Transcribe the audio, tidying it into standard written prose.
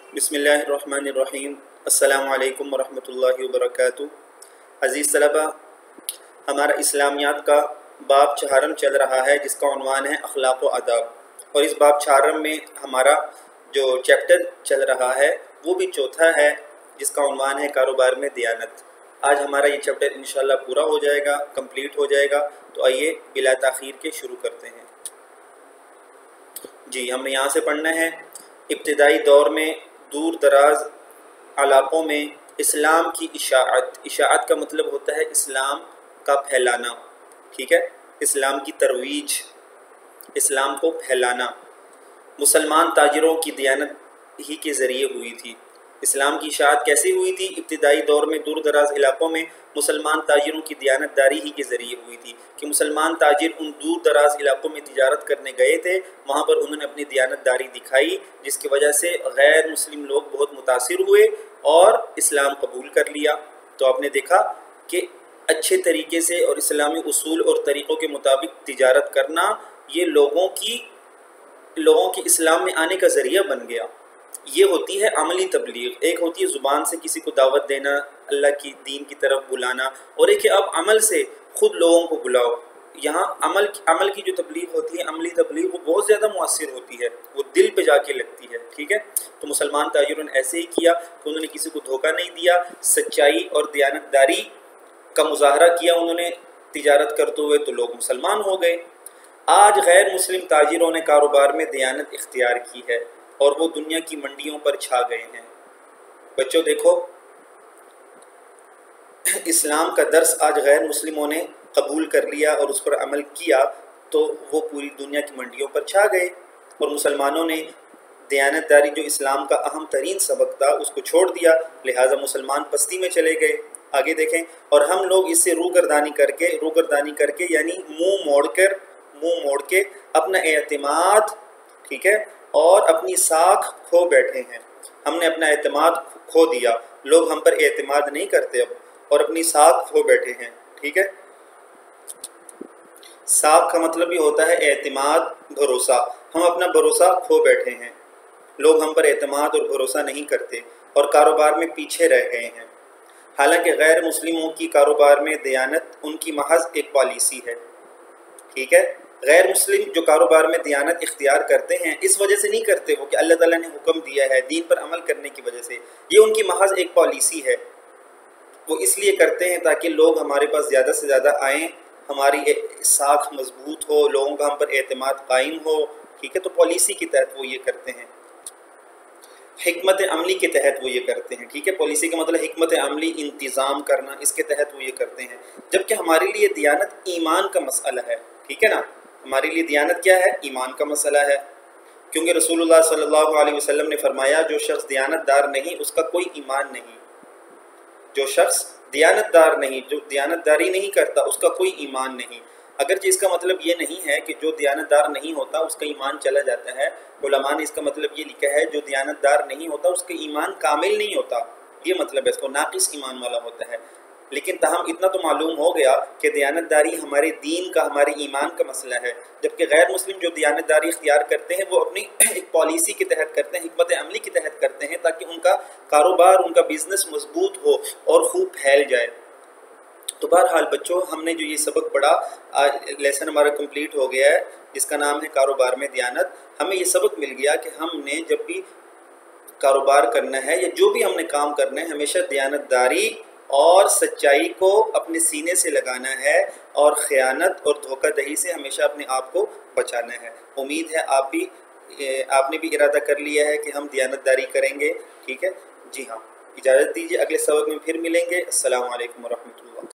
बिस्मिल्लाहिर्रहमानिर्रहीम। अस्सलामु अलैकुम वरहमतुल्लाहि वबरकातुहू। अज़ीज़ तलबा, हमारा इस्लामियात का बाब चहारम चल रहा है जिसका उन्वान है अखलाक़ व आदाब, और इस बाब चहारम में हमारा जो चैप्टर चल रहा है वो भी चौथा है जिसका उन्वान है कारोबार में दियानत। आज हमारा ये चैप्टर इंशाअल्लाह पूरा हो जाएगा, कंप्लीट हो जाएगा। तो आइए बिला ताख़ीर के शुरू करते हैं। जी, हमने यहाँ से पढ़ना है, इब्तिदाई दौर में दूर दराज इलाक़ों में इस्लाम की इशाअत। इशाअत का मतलब होता है इस्लाम का फैलाना, ठीक है, इस्लाम की तरवीज, इस्लाम को फैलाना मुसलमान ताजिरों की दियानत ही के ज़रिए हुई थी। इस्लाम की इशाअत कैसे हुई थी? इब्तिदाई दौर में दूर दराज इलाक़ों में मुसलमान ताजिरों की दियानतदारी ही के ज़रिए हुई थी कि मुसलमान ताजिर उन दूर दराज इलाक़ों में तिजारत करने गए थे, वहाँ पर उन्होंने अपनी दियानतदारी दिखाई, जिसकी वजह से गैर मुस्लिम लोग बहुत मुतासिर हुए और इस्लाम कबूल कर लिया। तो आपने देखा कि अच्छे तरीके से और इस्लामी उसूल और तरीक़ों के मुताबिक तिजारत करना ये लोगों की इस्लाम में आने का ज़रिया बन गया। ये होती है अमली तबलीग। एक होती है ज़ुबान से किसी को दावत देना, अल्लाह की दीन की तरफ बुलाना, और एक है अब अमल से ख़ुद लोगों को बुलाओ। यहाँ अमल की जो तबलीग होती है, अमली तबलीग, वो बहुत ज़्यादा मुअस्सिर होती है, वो दिल पे जाके लगती है, ठीक है। तो मुसलमान ताजिरों ने ऐसे ही किया कि उन्होंने किसी को धोखा नहीं दिया, सच्चाई और दियानतदारी का मुजाहरा किया उन्होंने तिजारत करते हुए, तो लोग मुसलमान हो गए। आज गैर मुस्लिम ताजिरों ने कारोबार में दियानत इख्तियार की है और वो दुनिया की मंडियों पर छा गए हैं। बच्चों देखो, इस्लाम का दर्स आज गैर मुस्लिमों ने कबूल कर लिया और उस पर अमल किया, तो वो पूरी दुनिया की मंडियों पर छा गए, और मुसलमानों ने दियानतदारी जो इस्लाम का अहम तरीन सबक था उसको छोड़ दिया, लिहाजा मुसलमान पस्ती में चले गए। आगे देखें, और हम लोग इससे रूगर्दानी करके यानी मुंह मोड़ के अपना एतमाद, ठीक है, और अपनी साख खो बैठे हैं। हमने अपना एतमाद खो दिया, लोग हम पर एतमाद नहीं करते अब, और अपनी साख खो बैठे हैं, ठीक है। साख का मतलब ये होता है एतमाद, भरोसा। हम अपना भरोसा खो बैठे हैं, लोग हम पर एतमाद और भरोसा नहीं करते और कारोबार में पीछे रह गए हैं। हालांकि गैर मुस्लिमों की कारोबार में दियानत उनकी महज एक पॉलिसी है, ठीक है। गैर मुस्लिम जो कारोबार में दियानत इख्तियार करते हैं, इस वजह से नहीं करते वो कि अल्लाह ताला ने हुक्म दिया है, दीन पर अमल करने की वजह से। ये उनकी महज एक पॉलिसी है। वो इसलिए करते हैं ताकि लोग हमारे पास ज़्यादा से ज़्यादा आएँ, हमारी साख मजबूत हो, लोगों का हम पर एतमाद कायम हो, ठीक है। तो पॉलिसी के तहत वो ये करते हैं, हिकमत अमली के तहत वो ये करते हैं, ठीक है। पॉलिसी का मतलब हिकमत अमली, इंतज़ाम करना, इसके तहत वो ये करते हैं। जबकि हमारे लिए दियानत ईमान का मसला है, ठीक है ना। हमारे लिए दियानत क्या है? ईमान का मसला है, क्योंकि रसूलुल्लाह सल्लल्लाहु अलैहि वसल्लम ने फरमाया, जो शख्स दियानतदार नहीं उसका कोई ईमान नहीं। जो शख्स दियानतदार नहीं, जो दियानतदारी नहीं करता, उसका कोई ईमान नहीं। अगरचे इसका मतलब ये नहीं है कि जो दियानतदार नहीं होता उसका ईमान चला जाता है। उलमा ने इसका मतलब ये लिखा है, जो दियानतदार नहीं होता उसका ईमान कामिल नहीं होता, ये मतलब है, इसको नाकिस ईमान वाला होता है। लेकिन ताहम इतना तो मालूम हो गया कि दियानतदारी हमारे दीन का, हमारे ईमान का मसला है। जबकि गैर मुस्लिम जो दियानतदारी इख्तियार करते हैं वो अपनी एक पॉलिसी के तहत करते हैं, हिकमत अमली के तहत करते हैं, ताकि उनका कारोबार, उनका बिज़नेस मजबूत हो और खूब फैल जाए। तो बहरहाल बच्चों, हमने जो ये सबक पढ़ा, लेसन हमारा कंप्लीट हो गया है, जिसका नाम है कारोबार में दियानत। हमें ये सबक मिल गया कि हमने जब भी कारोबार करना है या जो भी हमने काम करना है, हमेशा दियानतदारी और सच्चाई को अपने सीने से लगाना है और ख़यानत और धोखाधड़ी से हमेशा अपने आप को बचाना है। उम्मीद है आपने भी इरादा कर लिया है कि हम दियानतदारी करेंगे, ठीक है। जी हाँ, इजाज़त दीजिए, अगले सबक में फिर मिलेंगे। अस्सलामु अलैकुम वरहमतुल्लाह।